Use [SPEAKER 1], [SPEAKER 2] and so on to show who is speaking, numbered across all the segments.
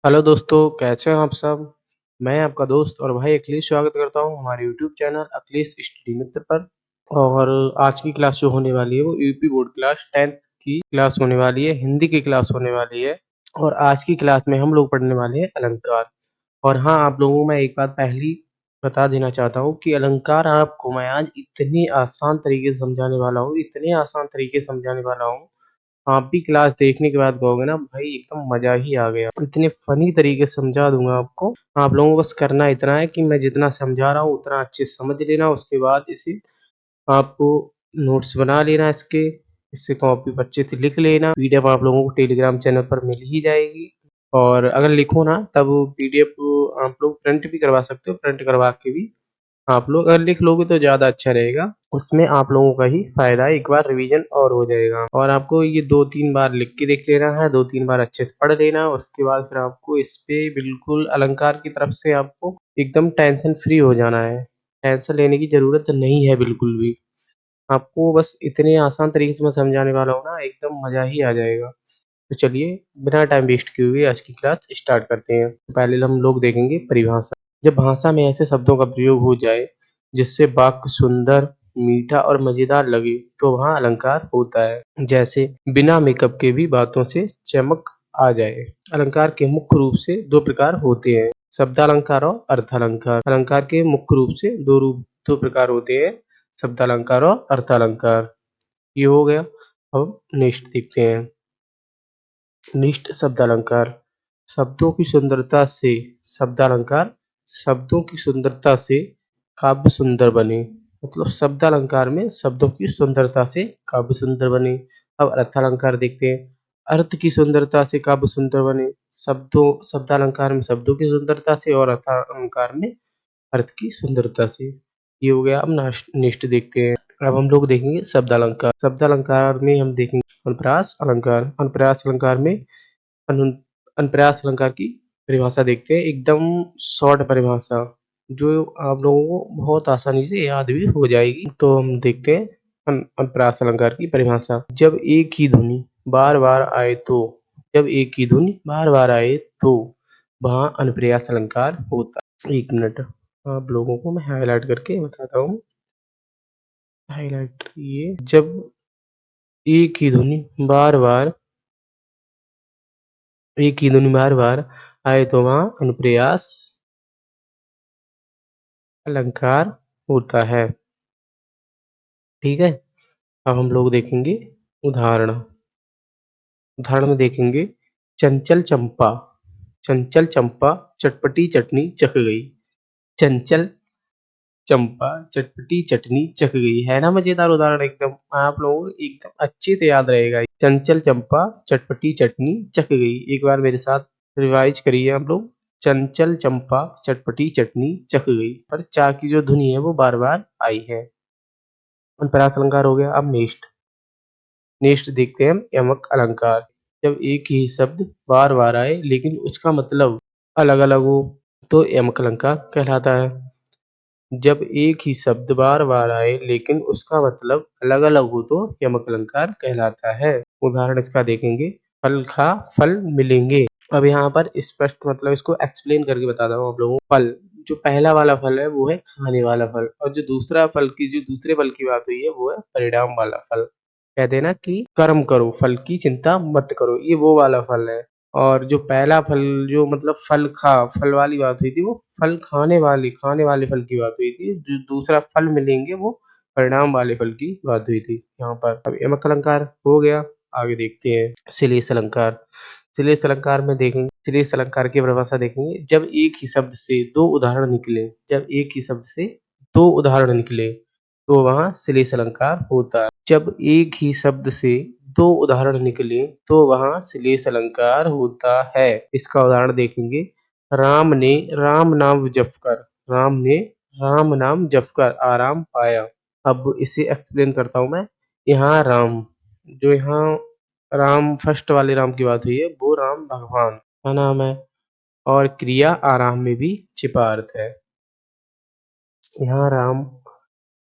[SPEAKER 1] Hello दोस्तों, कैसे हैं आप सब? मैं आपका दोस्त और भाई अखिलेश स्वागत करता हूँ हमारे यूट्यूब चैनल अखिलेश स्टडी मित्र पर। और आज की क्लास जो होने वाली है वो यूपी बोर्ड क्लास 10th की क्लास होने वाली है, हिंदी की क्लास होने वाली है। और आज की क्लास में हम लोग पढ़ने वाले हैं अलंकार। और हाँ, आप लोगों को मैं एक बात पहली बता देना चाहता हूँ कि अलंकार आपको मैं आज इतनी आसान तरीके से समझाने वाला हूँ, इतने आसान तरीके से समझाने वाला हूँ, आप भी क्लास देखने के बाद कहोगे ना भाई एकदम मजा ही आ गया। इतने फनी तरीके से समझा दूंगा आपको। आप लोगों को बस करना इतना है कि मैं जितना समझा रहा हूँ उतना अच्छे से समझ लेना। उसके बाद इसे आपको नोट्स बना लेना इसके, इससे कॉपी पर अच्छे से लिख लेना। पीडीएफ आप लोगों को टेलीग्राम चैनल पर मिल ही जाएगी। और अगर लिखो ना तब पीडीएफ आप लोग प्रिंट भी करवा सकते हो, प्रिंट करवा के भी आप लोग अगर लिख लोगे तो ज़्यादा अच्छा रहेगा। उसमें आप लोगों का ही फ़ायदा है, एक बार रिवीजन और हो जाएगा। और आपको ये 2-3 बार लिख के देख लेना है, 2-3 बार अच्छे से पढ़ लेना। उसके बाद फिर आपको इस पे बिल्कुल अलंकार की तरफ से आपको एकदम टेंशन फ्री हो जाना है। टेंशन लेने की ज़रूरत नहीं है बिल्कुल भी। आपको बस इतने आसान तरीके से मैं समझाने वाला हूँ ना, एकदम मज़ा ही आ जाएगा। तो चलिए बिना टाइम वेस्ट किए हुए आज की क्लास स्टार्ट करते हैं। पहले हम लोग देखेंगे परिभाषा। जब भाषा में ऐसे शब्दों का प्रयोग हो जाए जिससे वाक्य सुंदर, मीठा और मजेदार लगे तो वहाँ अलंकार होता है। जैसे बिना मेकअप के भी बातों से चमक आ जाए। अलंकार के मुख्य रूप से दो प्रकार होते हैं, शब्दालंकार और अर्थालंकार। अलंकार के मुख्य रूप से दो प्रकार होते हैं, शब्दालंकार और अर्थालंकार। ये हो गया। अब नेक्स्ट देखते हैं। निष्ठ शब्दालंकार। शब्दों की सुंदरता से शब्दालंकार, शब्दों की सुंदरता से काव्य सुंदर बने। मतलब शब्दालंकार में शब्दों की सुंदरता से काव्य सुंदर बने। अब अर्थालंकार देखते हैं। अर्थ की सुंदरता से काव्य सुंदर बने। शब्दालंकार में शब्दों की सुंदरता से और अर्थालंकार में अर्थ की सुंदरता से। ये हो गया। अब नेक्स्ट देखते हैं। अब हम लोग देखेंगे शब्दालंकार। शब्दालंकार में हम देखेंगे अनुप्रास अलंकार। अनुप्रास अलंकार में अनुप्रास अलंकार की परिभाषा देखते हैं, एकदम शॉर्ट परिभाषा जो आप लोगों को बहुत आसानी से याद भी हो जाएगी। तो हम देखते हैं अनुप्रास अलंकार की परिभाषा। जब एक ही ध्वनि बार बार आए तो, जब एक ही ध्वनि बार बार आए तो वहाँ अनुप्रास अलंकार होता है। एक मिनट, आप लोगों को मैं हाईलाइट करके बताता हूँ। हाईलाइट ये, जब एक ही ध्वनि बार बार आए तो वहाँ अनुप्रास अलंकार होता है। ठीक है। अब हम लोग देखेंगे उदाहरण। उदाहरण में देखेंगे चंचल चंपा, चंचल चंपा चटपटी चटनी चख गई। चंचल चंपा चटपटी चटनी चख गई, है ना मजेदार उदाहरण एकदम। आप लोगों को एकदम अच्छे से याद रहेगा। चंचल चंपा चटपटी चटनी चख गई। एक बार मेरे साथ रिवाइज करिए आप लोग। चंचल चंपा चटपटी चटनी चख गई, पर चा की जो धुनी है वो बार बार आई है। अनुप्रास अलंकार हो गया। अब नेक्स्ट नेक्स्ट देखते हैं हम यमक अलंकार। जब एक ही शब्द बार बार आए लेकिन उसका मतलब अलग अलग हो तो यमक अलंकार कहलाता है। जब एक ही शब्द बार बार आए लेकिन उसका मतलब अलग अलग हो तो यमक अलंकार कहलाता है। उदाहरण इसका देखेंगे। फल खा फल मिलेंगे। अब यहाँ पर स्पष्ट मतलब इसको एक्सप्लेन करके बताता हूँ आप लोगों को। फल, जो पहला वाला फल है वो है खाने वाला फल, और जो दूसरे फल की बात हुई है वो है परिणाम वाला फल। कहते हैं ना कि कर्म करो फल की चिंता मत करो, ये वो वाला फल है। और जो पहला फल, जो मतलब फल वाली बात हुई थी वो फल खाने वाले फल की बात हुई थी। जो दूसरा फल मिलेंगे वो परिणाम वाले फल की बात हुई थी यहाँ पर। अब यमक अलंकार हो गया। आगे देखते हैं श्लेष अलंकार। श्लेष अलंकार में देखेंगे, श्लेष अलंकार की परिभाषा देखेंगे। जब एक ही शब्द से दो उदाहरण निकले, जब एक ही शब्द से दो उदाहरण निकले तो वहाँ श्लेष अलंकार होता है। जब एक ही शब्द से दो उदाहरण निकले तो वहाँ श्लेष अलंकार होता है। इसका उदाहरण देखेंगे। राम ने राम नाम जपकर, राम ने राम नाम जपकर आराम पाया। अब इसे एक्सप्लेन करता हूँ मैं। यहाँ राम, जो यहाँ राम फर्स्ट वाले राम की बात हुई है वो राम भगवान का नाम है, और क्रिया आराम में भी छिपा अर्थ है। यहाँ राम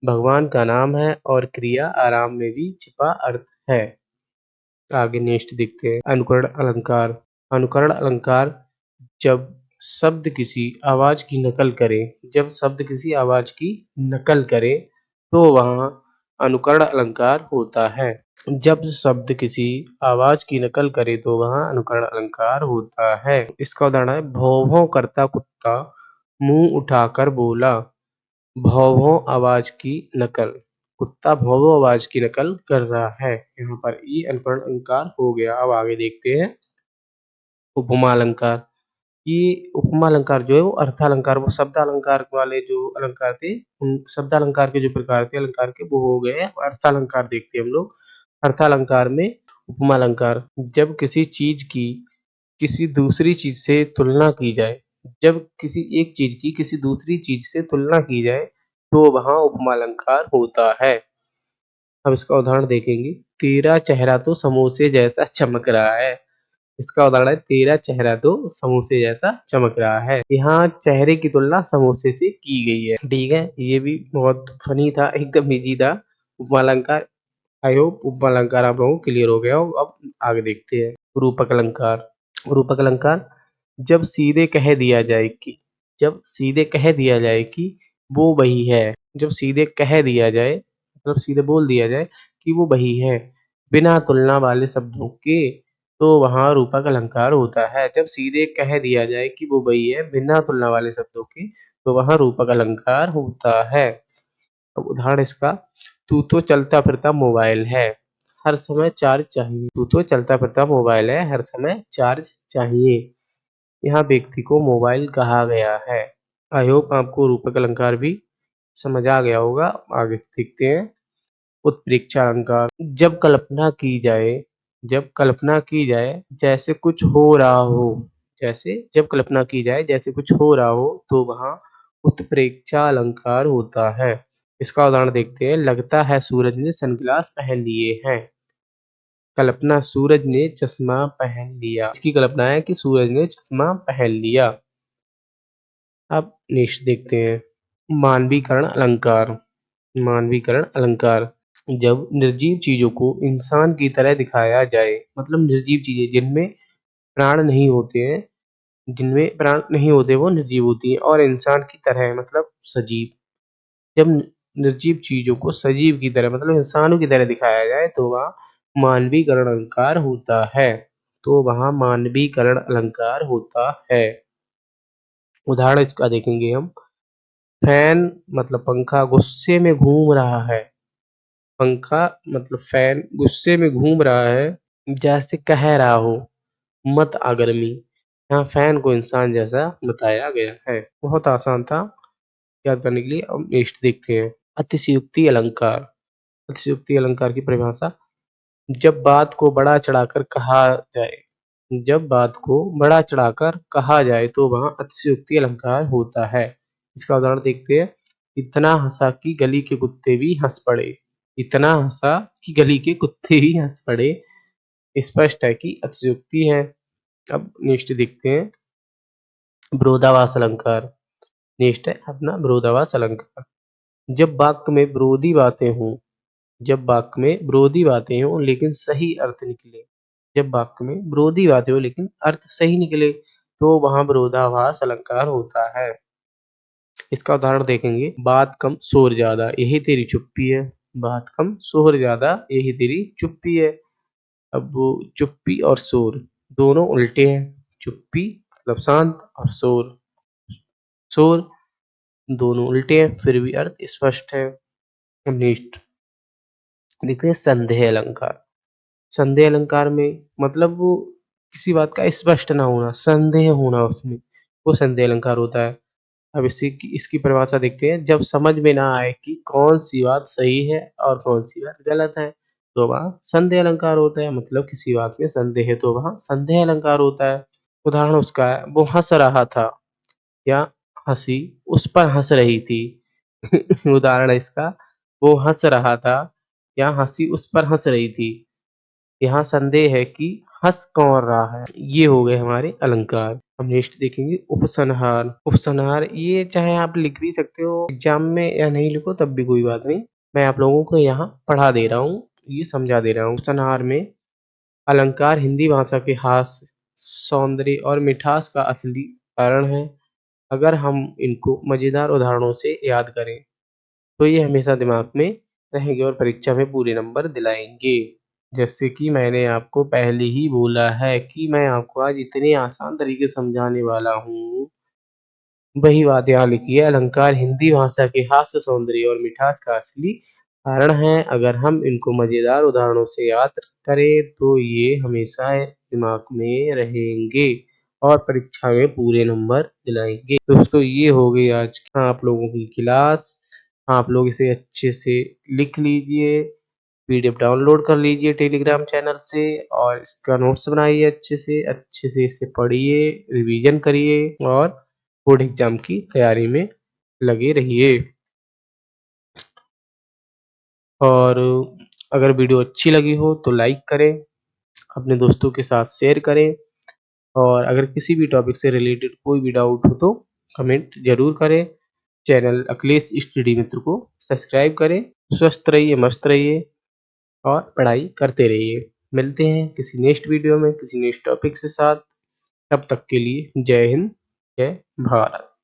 [SPEAKER 1] भगवान का नाम है और क्रिया आराम में भी छिपा अर्थ है। आगे नेक्स्ट देखते हैं अनुकरण अलंकार। अनुकरण अलंकार जब शब्द किसी आवाज की नकल करे जब शब्द किसी आवाज की नकल करे तो वहाँ अनुकरण अलंकार होता है। जब शब्द किसी आवाज की नकल करे तो वहाँ अनुकरण अलंकार होता है। इसका उदाहरण है भौं भौं करता कुत्ता मुंह उठाकर बोला। भौं भौं आवाज की नकल, कुत्ता भौं भौं आवाज की नकल कर रहा है। यहाँ पर ये अनुकरण अलंकार हो गया। अब आगे देखते हैं उपमा अलंकार। ये उपमा अलंकार जो है वो अर्थालंकार, वो शब्दालंकार वाले जो अलंकार थे, उन शब्दालंकार के जो प्रकार थे अलंकार के वो हो गए। अब अर्थालंकार देखते हैं हम लोग। अर्थालंकार में उपमा अलंकार, जब किसी चीज की किसी दूसरी चीज से तुलना की जाए, जब किसी एक चीज की किसी दूसरी चीज से तुलना की जाए तो वहाँ उपमा अलंकार होता है। अब इसका उदाहरण देखेंगे। तेरा चेहरा तो समोसे जैसा चमक रहा है। इसका उदाहरण है तेरा चेहरा तो समोसे जैसा चमक रहा है। यहाँ चेहरे की तुलना समोसे से की गई है। ठीक है, ये भी बहुत फनी था, एकदम इजी था उपमा अलंकार। आई होप उपमा अलंकार आप लोगों को क्लियर हो गया हो। अब आगे देखते हैं रूपक अलंकार। रूपक अलंकार, जब सीधे कह दिया जाए कि जब सीधे कह दिया जाए कि वो वही है। जब सीधे कह दिया जाए मतलब सीधे बोल दिया जाए कि वो वही है बिना तुलना वाले शब्दों के तो वहाँ रूपक अलंकार होता है। जब सीधे कह दिया जाए कि वो वही है बिना तुलना वाले शब्दों के तो वहाँ रूपक अलंकार होता है। अब उदाहरण इसका, तू तो चलता फिरता मोबाइल है, हर समय चार्ज चाहिए। तू तो चलता फिरता मोबाइल है, हर समय चार्ज चाहिए। यहाँ व्यक्ति को मोबाइल कहा गया है। आई होप आपको रूपक अलंकार भी समझ आ गया होगा। आगे देखते हैं उत्प्रेक्षा अलंकार। जब कल्पना की जाए जैसे कुछ हो रहा हो जब कल्पना की जाए जैसे कुछ हो रहा हो तो वहाँ उत्प्रेक्षा अलंकार होता है। इसका उदाहरण देखते हैं। लगता है सूरज ने सनग्लास पहन लिए हैं। कल्पना, सूरज ने चश्मा पहन लिया। इसकी कल्पना है कि सूरज ने चश्मा पहन लिया। अब नेक्स्ट देखते हैं मानवीकरण अलंकार। मानवीकरण अलंकार, जब निर्जीव चीजों को इंसान की तरह दिखाया जाए, मतलब निर्जीव चीजें जिनमें प्राण नहीं होते वो निर्जीव होती हैं और इंसान की तरह मतलब सजीव। जब निर्जीव चीजों को सजीव की तरह मतलब इंसानों की तरह दिखाया जाए तो वहाँ मानवीकरण अलंकार होता है। तो वहाँ मानवीकरण अलंकार होता है। उदाहरण इसका देखेंगे हम। फैन मतलब पंखा गुस्से में घूम रहा है। पंखा मतलब फैन गुस्से में घूम रहा है जैसे कह रहा हो मत आ गर्मी। यहाँ फैन को इंसान जैसा बताया गया है। बहुत आसान था याद करने के लिए। अब नेक्स्ट देखते हैं अतिशयोक्ति अलंकार। अतिशयोक्ति अलंकार की परिभाषा, जब बात को बढ़ा चढ़ाकर कहा जाए जब बात को बढ़ा चढ़ाकर कहा जाए तो वहाँ अतिशयोक्ति अलंकार होता है। इसका उदाहरण देखते हैं। इतना हंसा कि गली के कुत्ते भी हंस पड़े। इतना हंसा कि गली के कुत्ते भी हंस पड़े। स्पष्ट है कि अतिशयोक्ति है। अब नेक्स्ट देखते हैं विरोधाभास अलंकार। नेक्स्ट है अपना विरोधाभास अलंकार। जब वाक्य में विरोधी बातें हों जब वाक्य में विरोधी बातें हों लेकिन सही अर्थ निकले जब वाक्य में विरोधी बातें हो लेकिन अर्थ सही निकले तो वहाँ विरोधाभास अलंकार होता है। इसका उदाहरण देखेंगे। बात कम शोर ज्यादा यही तेरी चुप्पी है। बात कम शोर ज्यादा यही तेरी चुप्पी है। अब वो चुप्पी और शोर दोनों उल्टे हैं। चुप्पी मतलब शांत और शोर दोनों उल्टे हैं फिर भी अर्थ स्पष्ट है। नेक्स्ट देखते हैं संदेह अलंकार। संदेह अलंकार में मतलब वो किसी बात का स्पष्ट ना होना, संदेह होना उसमें, वो संदेह अलंकार होता है। अब इसकी परिभाषा देखते हैं। जब समझ में ना आए कि कौन सी बात सही है और कौन सी बात गलत है तो वहाँ संदेह अलंकार होता है। मतलब किसी बात में संदेह है तो वहाँ संदेह अलंकार होता है। उदाहरण उसका है वो हंस रहा था या हंसी उस पर हंस रही थी। उदाहरण है इसका, वो हंस रहा था या हंसी उस पर हंस रही थी। यहाँ संदेह है कि हंस कौन रहा है। ये हो गए हमारे अलंकार। हम नेक्स्ट देखेंगे उपसंहार। उपसंहार ये चाहे आप लिख भी सकते हो एग्जाम में या नहीं लिखो तब भी कोई बात नहीं, मैं आप लोगों को यहाँ पढ़ा दे रहा हूँ, ये समझा दे रहा हूँ। उपसंहार में अलंकार हिंदी भाषा के हास्य सौंदर्य और मिठास का असली कारण है। अगर हम इनको मज़ेदार उदाहरणों से याद करें, तो ये हमेशा दिमाग में रहेंगे और परीक्षा में पूरे नंबर दिलाएँगे। जैसे कि मैंने आपको पहले ही बोला है कि मैं आपको आज इतने आसान तरीके से समझाने वाला हूँ। वही बात यहाँ लिखी है, अलंकार हिंदी भाषा के हास्य, सौंदर्य और मिठास का असली कारण है। अगर हम इनको मज़ेदार उदाहरणों से याद करें, तो ये हमेशा दिमाग में रहेंगे और परीक्षा में पूरे नंबर दिलाएँगे। दोस्तों, ये हो गई आज की आप लोगों की क्लास। आप लोग इसे अच्छे से लिख लीजिए, पीडीएफ डाउनलोड कर लीजिए टेलीग्राम चैनल से और इसका नोट्स बनाइए अच्छे से इसे पढ़िए, रिवीजन करिए और बोर्ड एग्जाम की तैयारी में लगे रहिए। और अगर वीडियो अच्छी लगी हो तो लाइक करें, अपने दोस्तों के साथ शेयर करें और अगर किसी भी टॉपिक से रिलेटेड कोई भी डाउट हो तो कमेंट ज़रूर करें। चैनल अखिलेश स्टडी मित्र को सब्सक्राइब करें। स्वस्थ रहिए, मस्त रहिए और पढ़ाई करते रहिए। मिलते हैं किसी नेक्स्ट वीडियो में, किसी नेक्स्ट टॉपिक के साथ। तब तक के लिए जय हिंद, जय भारत।